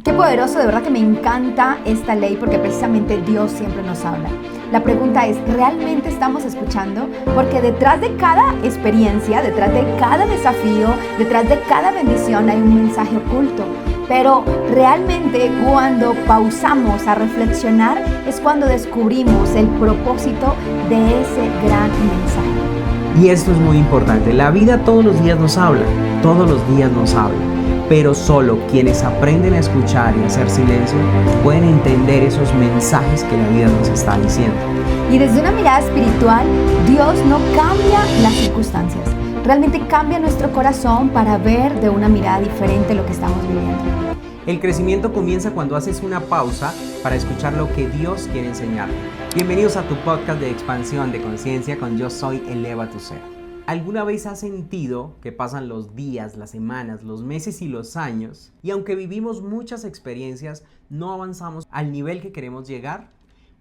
Qué poderoso, de verdad que me encanta esta ley porque precisamente Dios siempre nos habla. La pregunta es, ¿realmente estamos escuchando? Porque detrás de cada experiencia, detrás de cada desafío, detrás de cada bendición hay un mensaje oculto. Pero realmente cuando pausamos a reflexionar es cuando descubrimos el propósito de ese gran mensaje. Y esto es muy importante. La vida todos los días nos habla, todos los días nos habla. Pero solo quienes aprenden a escuchar y a hacer silencio pueden entender esos mensajes que la vida nos está diciendo. Y desde una mirada espiritual, Dios no cambia las circunstancias. Realmente cambia nuestro corazón para ver de una mirada diferente lo que estamos viviendo. El crecimiento comienza cuando haces una pausa para escuchar lo que Dios quiere enseñarte. Bienvenidos a tu podcast de expansión de conciencia con Yo Soy Eleva Tu Ser. ¿Alguna vez has sentido que pasan los días, las semanas, los meses y los años y aunque vivimos muchas experiencias, no avanzamos al nivel que queremos llegar?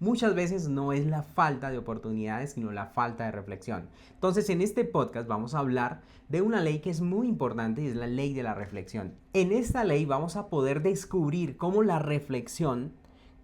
Muchas veces no es la falta de oportunidades, sino la falta de reflexión. Entonces, en este podcast vamos a hablar de una ley que es muy importante y es la ley de la reflexión. En esta ley vamos a poder descubrir cómo la reflexión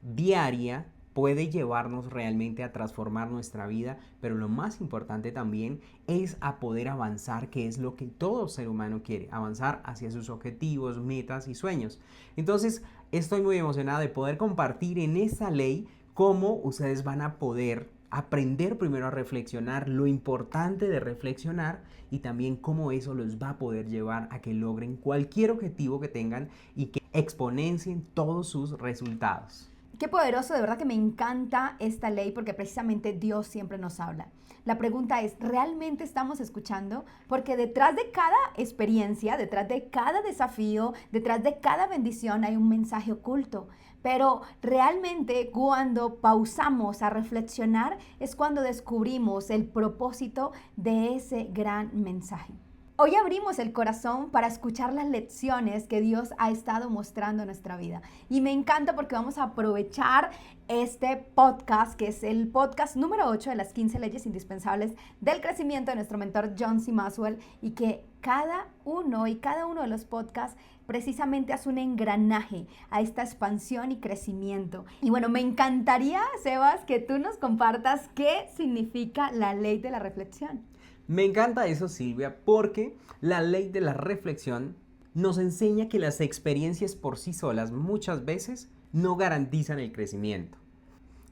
diaria puede llevarnos realmente a transformar nuestra vida, pero lo más importante también es a poder avanzar, que es lo que todo ser humano quiere, avanzar hacia sus objetivos, metas y sueños. Entonces, estoy muy emocionada de poder compartir en esta ley cómo ustedes van a poder aprender primero a reflexionar, lo importante de reflexionar y también cómo eso los va a poder llevar a que logren cualquier objetivo que tengan y que exponencien todos sus resultados. Qué poderoso, de verdad que me encanta esta ley porque precisamente Dios siempre nos habla. La pregunta es, ¿realmente estamos escuchando? Porque detrás de cada experiencia, detrás de cada desafío, detrás de cada bendición hay un mensaje oculto. Pero realmente cuando pausamos a reflexionar es cuando descubrimos el propósito de ese gran mensaje. Hoy abrimos el corazón para escuchar las lecciones que Dios ha estado mostrando en nuestra vida. Y me encanta porque vamos a aprovechar este podcast, que es el podcast número 8 de las 15 leyes indispensables del crecimiento de nuestro mentor John C. Maxwell, y que cada uno de los podcasts precisamente hace un engranaje a esta expansión y crecimiento. Y bueno, me encantaría, Sebas, que tú nos compartas qué significa la ley de la reflexión. Me encanta eso, Silvia, porque la ley de la reflexión nos enseña que las experiencias por sí solas muchas veces no garantizan el crecimiento.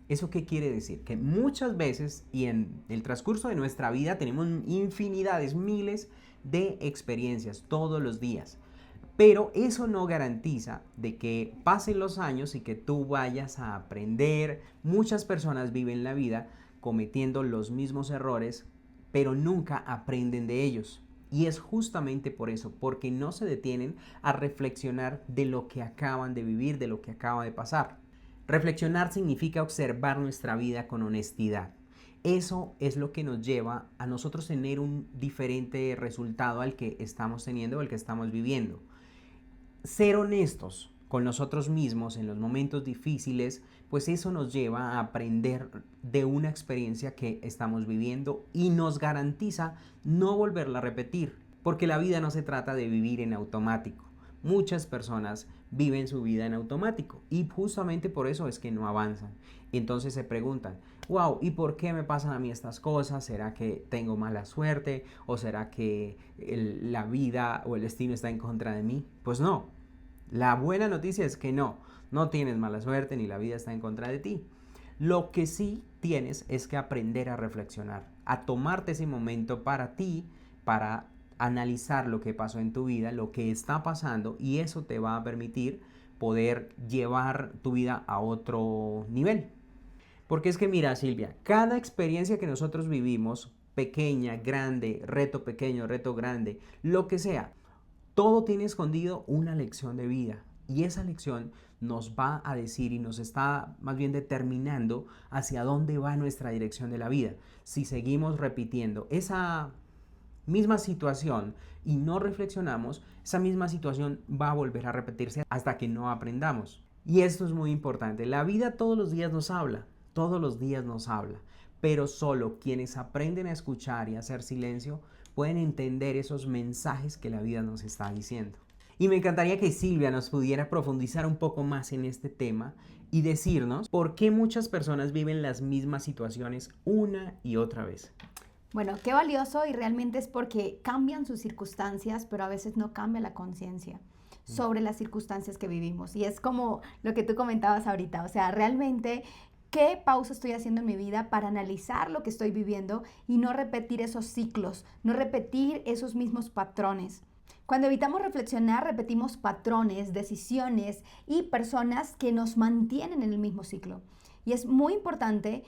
¿Eso qué quiere decir? Que muchas veces y en el transcurso de nuestra vida tenemos infinidades, miles de experiencias todos los días. Pero eso no garantiza de que pasen los años y que tú vayas a aprender. Muchas personas viven la vida cometiendo los mismos errores, pero nunca aprenden de ellos. Y es justamente por eso, porque no se detienen a reflexionar de lo que acaban de vivir, de lo que acaba de pasar. Reflexionar significa observar nuestra vida con honestidad. Eso es lo que nos lleva a nosotros tener un diferente resultado al que estamos teniendo o al que estamos viviendo. Ser honestos con nosotros mismos en los momentos difíciles, pues eso nos lleva a aprender de una experiencia que estamos viviendo y nos garantiza no volverla a repetir, porque la vida no se trata de vivir en automático. Muchas personas viven su vida en automático y justamente por eso es que no avanzan. Entonces se preguntan, wow, ¿y por qué me pasan a mí estas cosas? ¿Será que tengo mala suerte? ¿O será que la vida o el destino está en contra de mí? Pues no. La buena noticia es que no tienes mala suerte ni la vida está en contra de ti. Lo que sí tienes es que aprender a reflexionar, a tomarte ese momento para ti, para analizar lo que pasó en tu vida, lo que está pasando, y eso te va a permitir poder llevar tu vida a otro nivel. Porque es que mira, Silvia, cada experiencia que nosotros vivimos, pequeña, grande, reto pequeño, reto grande, lo que sea, todo tiene escondido una lección de vida y esa lección nos va a decir y nos está más bien determinando hacia dónde va nuestra dirección de la vida. Si seguimos repitiendo esa misma situación y no reflexionamos, esa misma situación va a volver a repetirse hasta que no aprendamos. Y esto es muy importante. La vida todos los días nos habla, todos los días nos habla, pero solo quienes aprenden a escuchar y a hacer silencio pueden entender esos mensajes que la vida nos está diciendo. Y me encantaría que Silvia nos pudiera profundizar un poco más en este tema y decirnos por qué muchas personas viven las mismas situaciones una y otra vez. Bueno, qué valioso y realmente es porque cambian sus circunstancias, pero a veces no cambia la conciencia sobre las circunstancias que vivimos. Y es como lo que tú comentabas ahorita, o sea, realmente, ¿qué pausa estoy haciendo en mi vida para analizar lo que estoy viviendo y no repetir esos ciclos, no repetir esos mismos patrones? Cuando evitamos reflexionar, repetimos patrones, decisiones y personas que nos mantienen en el mismo ciclo. Y es muy importante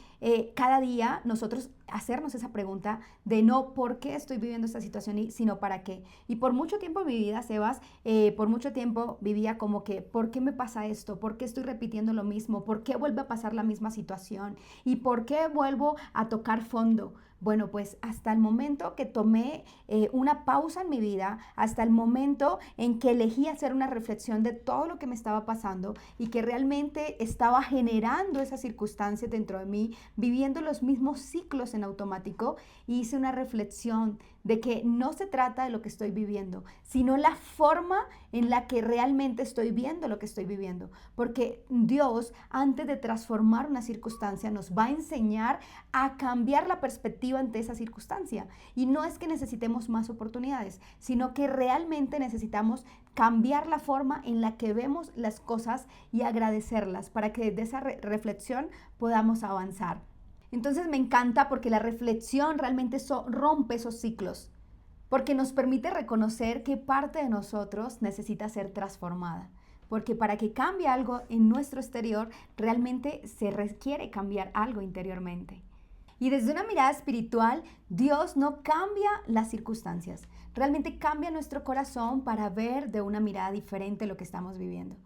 cada día nosotros hacernos esa pregunta de no por qué estoy viviendo esta situación, sino para qué. Y por mucho tiempo en mi vida, Sebas, por mucho tiempo vivía como que, ¿por qué me pasa esto? ¿Por qué estoy repitiendo lo mismo? ¿Por qué vuelve a pasar la misma situación? ¿Y por qué vuelvo a tocar fondo? Bueno, pues hasta el momento que tomé una pausa en mi vida, hasta el momento en que elegí hacer una reflexión de todo lo que me estaba pasando y que realmente estaba generando esa circunstancia dentro de mí, viviendo los mismos ciclos en automático, hice una reflexión de que no se trata de lo que estoy viviendo, sino la forma en la que realmente estoy viendo lo que estoy viviendo. Porque Dios, antes de transformar una circunstancia, nos va a enseñar a cambiar la perspectiva ante esa circunstancia. Y no es que necesitemos más oportunidades, sino que realmente necesitamos cambiar la forma en la que vemos las cosas y agradecerlas para que desde esa reflexión podamos avanzar. Entonces me encanta porque la reflexión realmente rompe esos ciclos, porque nos permite reconocer qué parte de nosotros necesita ser transformada. Porque para que cambie algo en nuestro exterior, realmente se requiere cambiar algo interiormente. Y desde una mirada espiritual, Dios no cambia las circunstancias, realmente cambia nuestro corazón para ver de una mirada diferente lo que estamos viviendo.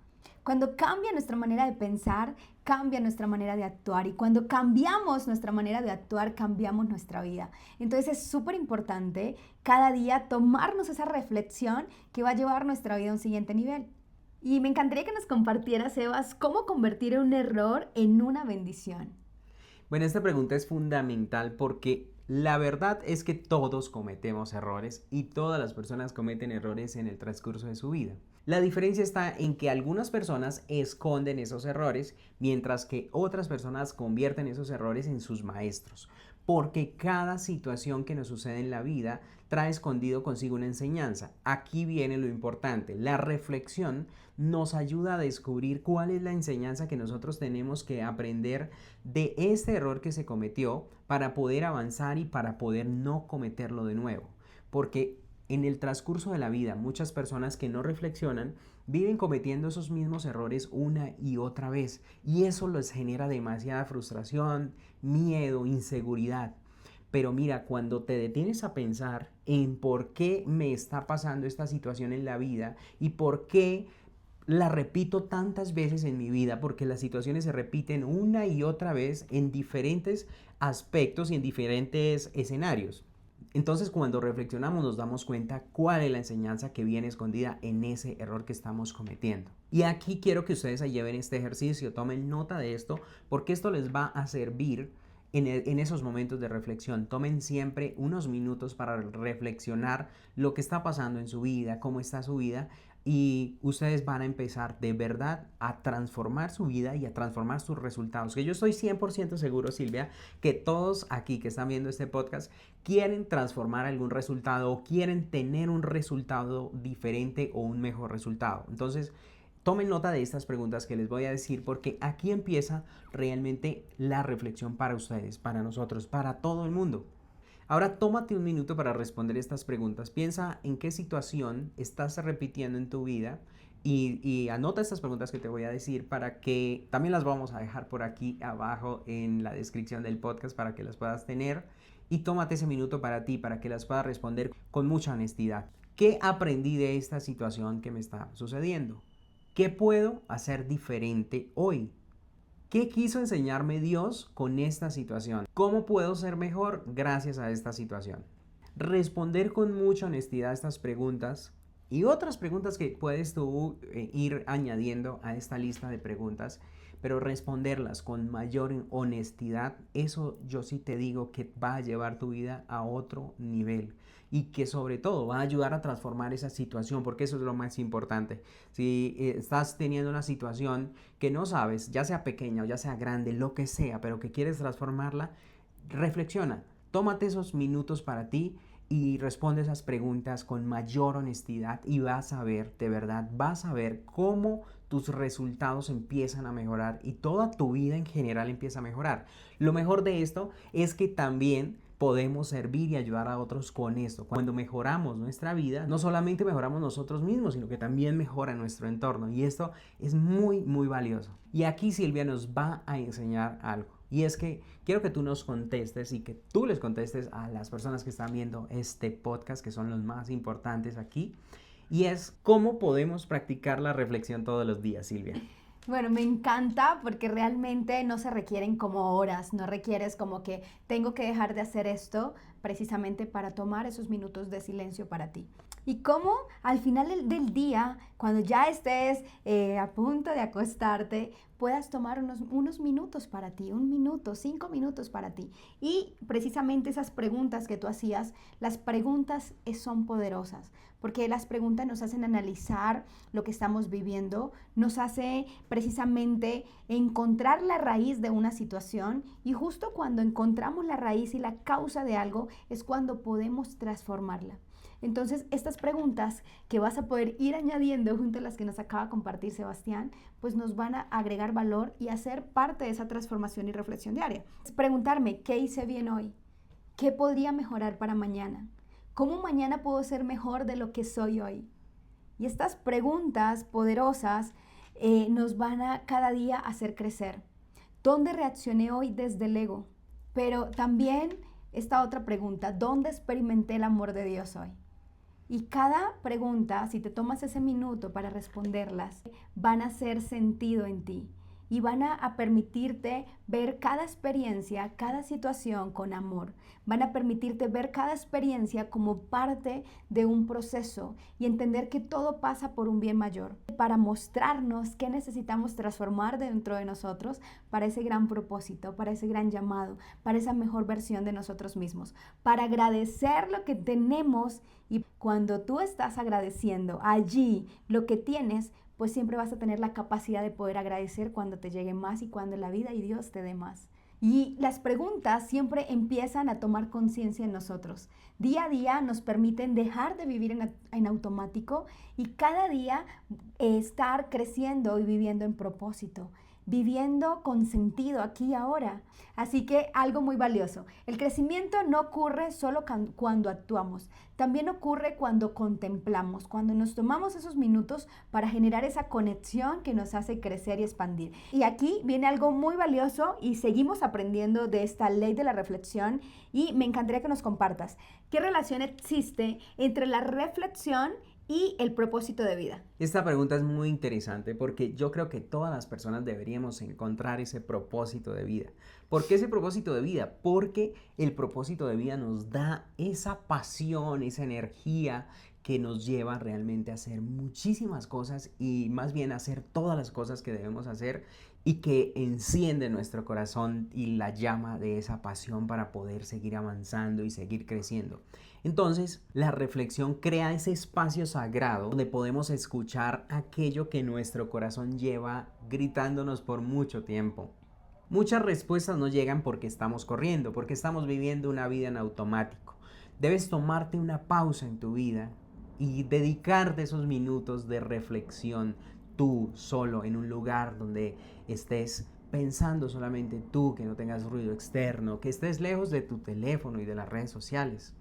Cuando cambia nuestra manera de pensar, cambia nuestra manera de actuar. Y cuando cambiamos nuestra manera de actuar, cambiamos nuestra vida. Entonces es súper importante cada día tomarnos esa reflexión que va a llevar nuestra vida a un siguiente nivel. Y me encantaría que nos compartieras, Sebas, cómo convertir un error en una bendición. Bueno, esta pregunta es fundamental porque la verdad es que todos cometemos errores y todas las personas cometen errores en el transcurso de su vida. La diferencia está en que algunas personas esconden esos errores, mientras que otras personas convierten esos errores en sus maestros. Porque cada situación que nos sucede en la vida trae escondido consigo una enseñanza. Aquí viene lo importante. La reflexión nos ayuda a descubrir cuál es la enseñanza que nosotros tenemos que aprender de este error que se cometió para poder avanzar y para poder no cometerlo de nuevo. Porque en el transcurso de la vida, muchas personas que no reflexionan viven cometiendo esos mismos errores una y otra vez, y eso les genera demasiada frustración, miedo, inseguridad. Pero mira, cuando te detienes a pensar en por qué me está pasando esta situación en la vida y por qué la repito tantas veces en mi vida, porque las situaciones se repiten una y otra vez en diferentes aspectos y en diferentes escenarios. Entonces, cuando reflexionamos nos damos cuenta cuál es la enseñanza que viene escondida en ese error que estamos cometiendo. Y aquí quiero que ustedes se lleven este ejercicio, tomen nota de esto, porque esto les va a servir en esos momentos de reflexión. Tomen siempre unos minutos para reflexionar lo que está pasando en su vida, cómo está su vida, y ustedes van a empezar de verdad a transformar su vida y a transformar sus resultados. Que yo estoy 100% seguro, Silvia, que todos aquí que están viendo este podcast quieren transformar algún resultado o quieren tener un resultado diferente o un mejor resultado. Entonces, tomen nota de estas preguntas que les voy a decir, porque aquí empieza realmente la reflexión para ustedes, para nosotros, para todo el mundo. Ahora tómate un minuto para responder estas preguntas. Piensa en qué situación estás repitiendo en tu vida y anota estas preguntas que te voy a decir para que también las vamos a dejar por aquí abajo en la descripción del podcast para que las puedas tener. Y tómate ese minuto para ti, para que las puedas responder con mucha honestidad. ¿Qué aprendí de esta situación que me está sucediendo? ¿Qué puedo hacer diferente hoy? ¿Qué quiso enseñarme Dios con esta situación? ¿Cómo puedo ser mejor gracias a esta situación? Responder con mucha honestidad a estas preguntas Y otras preguntas que puedes tú ir añadiendo a esta lista de preguntas, pero responderlas con mayor honestidad, eso yo sí te digo que va a llevar tu vida a otro nivel y que sobre todo va a ayudar a transformar esa situación, porque eso es lo más importante. Si estás teniendo una situación que no sabes, ya sea pequeña o ya sea grande, lo que sea, pero que quieres transformarla, reflexiona, tómate esos minutos para ti y responde esas preguntas con mayor honestidad y vas a ver, de verdad, vas a ver cómo tus resultados empiezan a mejorar y toda tu vida en general empieza a mejorar. Lo mejor de esto es que también podemos servir y ayudar a otros con esto. Cuando mejoramos nuestra vida, no solamente mejoramos nosotros mismos, sino que también mejora nuestro entorno. Y esto es muy, muy valioso. Y aquí Silvia nos va a enseñar algo. Y es que quiero que tú nos contestes y que tú les contestes a las personas que están viendo este podcast, que son los más importantes aquí. Y es cómo podemos practicar la reflexión todos los días, Silvia. Bueno, me encanta porque realmente no se requieren como horas, no requieres como que tengo que dejar de hacer esto precisamente para tomar esos minutos de silencio para ti. Y cómo al final del día, cuando ya estés a punto de acostarte, puedas tomar unos minutos para ti, 1 minuto, 5 minutos para ti. Y precisamente esas preguntas que tú hacías, las preguntas son poderosas, porque las preguntas nos hacen analizar lo que estamos viviendo, nos hace precisamente encontrar la raíz de una situación y justo cuando encontramos la raíz y la causa de algo es cuando podemos transformarla. Entonces, estas preguntas que vas a poder ir añadiendo junto a las que nos acaba de compartir Sebastián, pues nos van a agregar valor y hacer parte de esa transformación y reflexión diaria. Es preguntarme, ¿qué hice bien hoy? ¿Qué podría mejorar para mañana? ¿Cómo mañana puedo ser mejor de lo que soy hoy? Y estas preguntas poderosas nos van a cada día hacer crecer. ¿Dónde reaccioné hoy desde el ego? Pero también esta otra pregunta, ¿dónde experimenté el amor de Dios hoy? Y cada pregunta, si te tomas ese minuto para responderlas, van a hacer sentido en ti y van a permitirte ver cada experiencia, cada situación con amor. Van a permitirte ver cada experiencia como parte de un proceso y entender que todo pasa por un bien mayor, para mostrarnos qué necesitamos transformar dentro de nosotros para ese gran propósito, para ese gran llamado, para esa mejor versión de nosotros mismos, para agradecer lo que tenemos. Y cuando tú estás agradeciendo allí lo que tienes, pues siempre vas a tener la capacidad de poder agradecer cuando te llegue más y cuando la vida y Dios te dé más. Y las preguntas siempre empiezan a tomar conciencia en nosotros. Día a día nos permiten dejar de vivir en automático y cada día estar creciendo y viviendo en propósito, viviendo con sentido aquí y ahora. Así que algo muy valioso. El crecimiento no ocurre solo cuando actuamos, también ocurre cuando contemplamos, cuando nos tomamos esos minutos para generar esa conexión que nos hace crecer y expandir. Y aquí viene algo muy valioso y seguimos aprendiendo de esta ley de la reflexión y me encantaría que nos compartas qué relación existe entre la reflexión y el propósito de vida. Esta pregunta es muy interesante porque yo creo que todas las personas deberíamos encontrar ese propósito de vida. ¿Por qué ese propósito de vida? Porque el propósito de vida nos da esa pasión, esa energía que nos lleva realmente a hacer muchísimas cosas y más bien a hacer todas las cosas que debemos hacer y que enciende nuestro corazón y la llama de esa pasión para poder seguir avanzando y seguir creciendo. Entonces, la reflexión crea ese espacio sagrado donde podemos escuchar aquello que nuestro corazón lleva gritándonos por mucho tiempo. Muchas respuestas no llegan porque estamos corriendo, porque estamos viviendo una vida en automático. Debes tomarte una pausa en tu vida y dedicarte esos minutos de reflexión tú solo en un lugar donde estés pensando solamente tú, que no tengas ruido externo, que estés lejos de tu teléfono y de las redes sociales.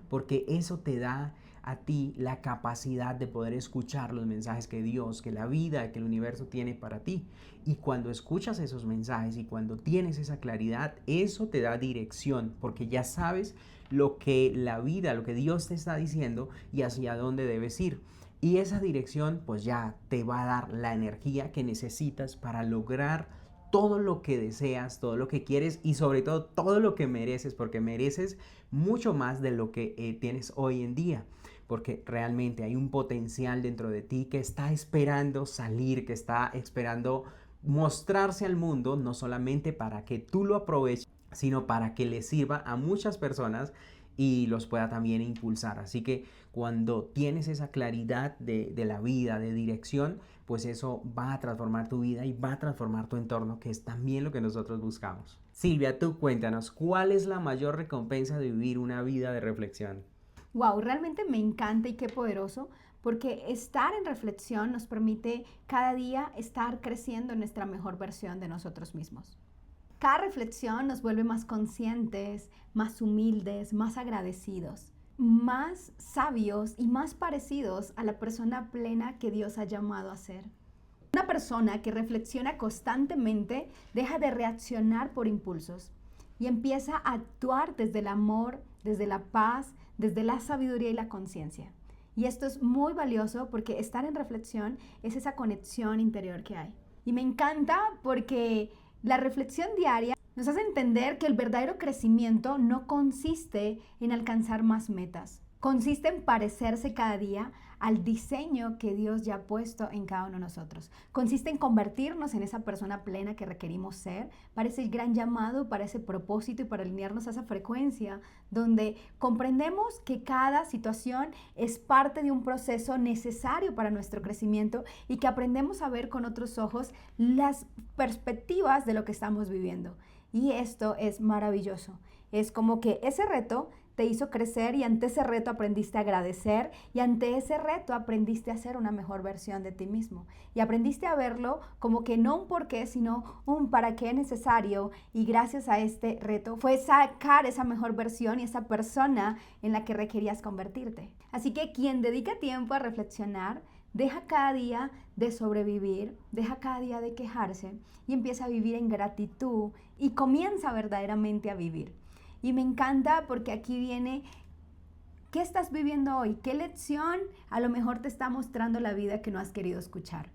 Porque eso te da a ti la capacidad de poder escuchar los mensajes que Dios, que la vida, que el universo tiene para ti. Y cuando escuchas esos mensajes y cuando tienes esa claridad, eso te da dirección, porque ya sabes lo que la vida, lo que Dios te está diciendo y hacia dónde debes ir. Y esa dirección pues ya te va a dar la energía que necesitas para lograr todo lo que deseas, todo lo que quieres y sobre todo todo lo que mereces, porque mereces mucho más de lo que tienes hoy en día. porque realmente hay un potencial dentro de ti que está esperando salir, que está esperando mostrarse al mundo, no solamente para que tú lo aproveches, sino para que le sirva a muchas personas y los pueda también impulsar. Así que cuando tienes esa claridad de la vida, de dirección, pues eso va a transformar tu vida y va a transformar tu entorno, que es también lo que nosotros buscamos. Silvia, tú cuéntanos, ¿cuál es la mayor recompensa de vivir una vida de reflexión? Wow, realmente me encanta y qué poderoso, porque estar en reflexión nos permite cada día estar creciendo en nuestra mejor versión de nosotros mismos. Cada reflexión nos vuelve más conscientes, más humildes, más agradecidos, más sabios y más parecidos a la persona plena que Dios ha llamado a ser. Una persona que reflexiona constantemente deja de reaccionar por impulsos y empieza a actuar desde el amor, desde la paz, desde la sabiduría y la conciencia. Y esto es muy valioso porque estar en reflexión es esa conexión interior que hay. Y me encanta porque la reflexión diaria nos hace entender que el verdadero crecimiento no consiste en alcanzar más metas. Consiste en parecerse cada día al diseño que Dios ya ha puesto en cada uno de nosotros. Consiste en convertirnos en esa persona plena que requerimos ser, para ese gran llamado, para ese propósito y para alinearnos a esa frecuencia donde comprendemos que cada situación es parte de un proceso necesario para nuestro crecimiento y que aprendemos a ver con otros ojos las perspectivas de lo que estamos viviendo. Y esto es maravilloso. Es como que ese reto te hizo crecer y ante ese reto aprendiste a agradecer y ante ese reto aprendiste a ser una mejor versión de ti mismo. Y aprendiste a verlo como que no un por qué, sino un para qué necesario. Y gracias a este reto fue sacar esa mejor versión y esa persona en la que requerías convertirte. Así que quien dedica tiempo a reflexionar, deja cada día de sobrevivir, deja cada día de quejarse y empieza a vivir en gratitud y comienza verdaderamente a vivir. Y me encanta porque aquí viene, ¿qué estás viviendo hoy? ¿Qué lección a lo mejor te está mostrando la vida que no has querido escuchar?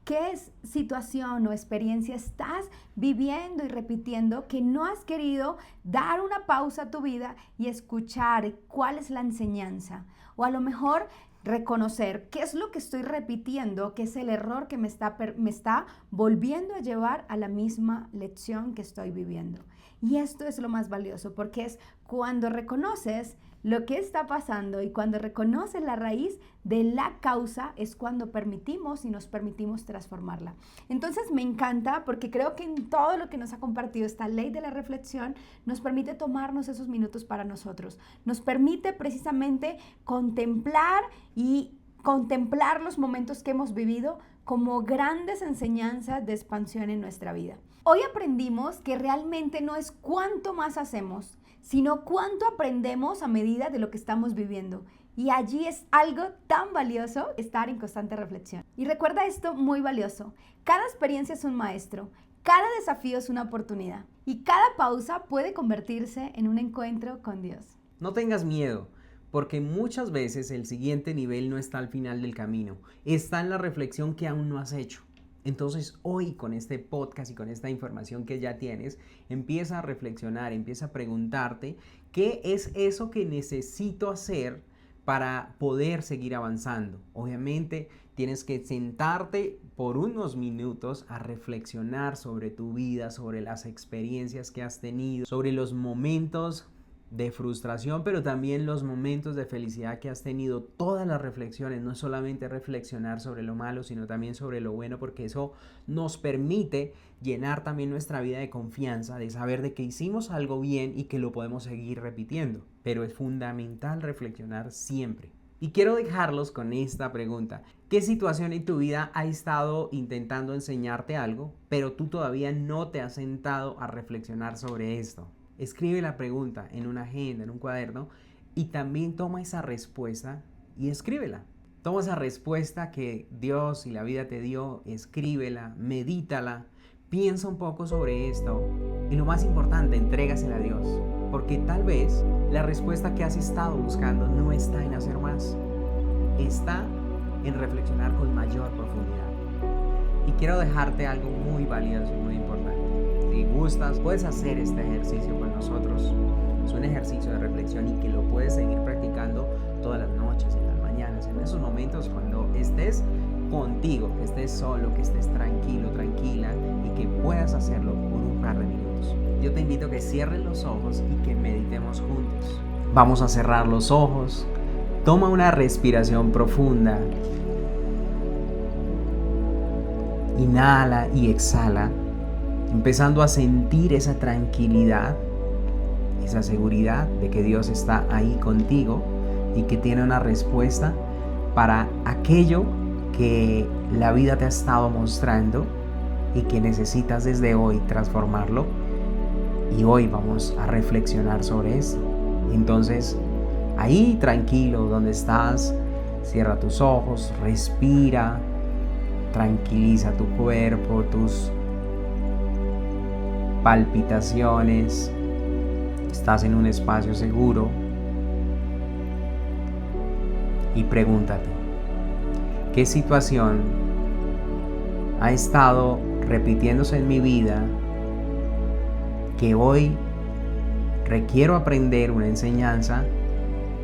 ¿Qué situación o experiencia estás viviendo y repitiendo que no has querido dar una pausa a tu vida y escuchar cuál es la enseñanza? O a lo mejor reconocer qué es lo que estoy repitiendo, qué es el error que me está volviendo a llevar a la misma lección que estoy viviendo. Y esto es lo más valioso, porque es cuando reconoces lo que está pasando y cuando reconoces la raíz de la causa, es cuando permitimos y nos permitimos transformarla. Entonces me encanta porque creo que en todo lo que nos ha compartido esta ley de la reflexión nos permite tomarnos esos minutos para nosotros. Nos permite precisamente contemplar los momentos que hemos vivido como grandes enseñanzas de expansión en nuestra vida. Hoy aprendimos que realmente no es cuánto más hacemos, sino cuánto aprendemos a medida de lo que estamos viviendo. Y allí es algo tan valioso estar en constante reflexión. Y recuerda esto muy valioso. Cada experiencia es un maestro, cada desafío es una oportunidad y cada pausa puede convertirse en un encuentro con Dios. No tengas miedo, porque muchas veces el siguiente nivel no está al final del camino, está en la reflexión que aún no has hecho. Entonces hoy con este podcast y con esta información que ya tienes, empieza a reflexionar, empieza a preguntarte qué es eso que necesito hacer para poder seguir avanzando. Obviamente tienes que sentarte por unos minutos a reflexionar sobre tu vida, sobre las experiencias que has tenido, sobre los momentos de frustración, pero también los momentos de felicidad que has tenido. Todas las reflexiones, no solamente reflexionar sobre lo malo, sino también sobre lo bueno, porque eso nos permite llenar también nuestra vida de confianza, de saber de que hicimos algo bien y que lo podemos seguir repitiendo. Pero es fundamental reflexionar siempre. Y quiero dejarlos con esta pregunta. ¿Qué situación en tu vida ha estado intentando enseñarte algo, pero tú todavía no te has sentado a reflexionar sobre esto? Escribe la pregunta en una agenda, en un cuaderno, y también toma esa respuesta y escríbela. Toma esa respuesta que Dios y la vida te dio, escríbela, medítala, piensa un poco sobre esto y lo más importante, entrégasela a Dios. Porque tal vez la respuesta que has estado buscando no está en hacer más, está en reflexionar con mayor profundidad. Y quiero dejarte algo muy valioso y muy importante. Si gustas, puedes hacer este ejercicio con nosotros. Es un ejercicio de reflexión y que lo puedes seguir practicando todas las noches, en la mañanas, en esos momentos cuando estés contigo, que estés solo, que estés tranquilo, tranquila y que puedas hacerlo por un par de minutos. Yo te invito a que cierres los ojos y que meditemos juntos. Vamos a cerrar los ojos. Toma una respiración profunda. Inhala y exhala, empezando a sentir esa tranquilidad, esa seguridad de que Dios está ahí contigo y que tiene una respuesta para aquello que la vida te ha estado mostrando y que necesitas desde hoy transformarlo. Y hoy vamos a reflexionar sobre eso. Entonces, ahí tranquilo donde estás, cierra tus ojos, respira, tranquiliza tu cuerpo, tus palpitaciones. Estás en un espacio seguro y pregúntate, ¿qué situación ha estado repitiéndose en mi vida que hoy requiero aprender una enseñanza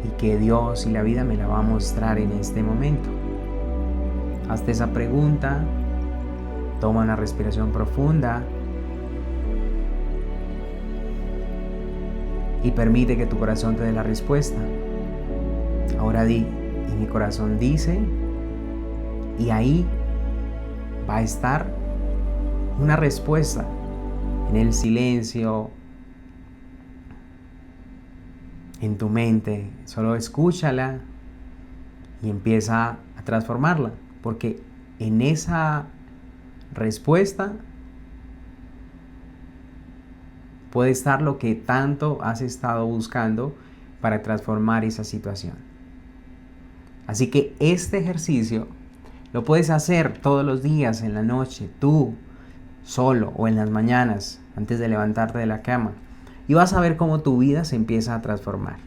y que Dios y la vida me la va a mostrar en este momento? Hazte esa pregunta, toma una respiración profunda y permite que tu corazón te dé la respuesta. Ahora di, y mi corazón dice, y ahí va a estar una respuesta en el silencio, en tu mente. Solo escúchala y empieza a transformarla, porque en esa respuesta puede estar lo que tanto has estado buscando para transformar esa situación. Así que este ejercicio lo puedes hacer todos los días, en la noche, tú, solo, o en las mañanas, antes de levantarte de la cama. Y vas a ver cómo tu vida se empieza a transformar.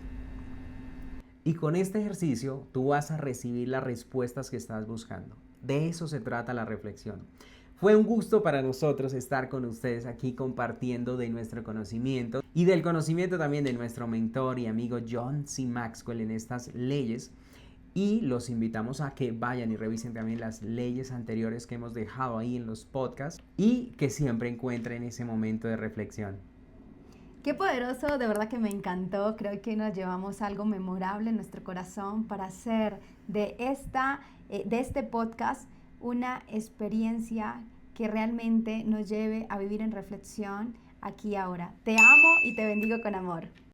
Y con este ejercicio tú vas a recibir las respuestas que estás buscando. De eso se trata la reflexión. Fue un gusto para nosotros estar con ustedes aquí compartiendo de nuestro conocimiento y del conocimiento también de nuestro mentor y amigo John C. Maxwell en estas leyes. Y los invitamos a que vayan y revisen también las leyes anteriores que hemos dejado ahí en los podcasts y que siempre encuentren ese momento de reflexión. Qué poderoso, de verdad que me encantó. Creo que nos llevamos algo memorable en nuestro corazón para hacer de este podcast una experiencia que realmente nos lleve a vivir en reflexión aquí y ahora. Te amo y te bendigo con amor.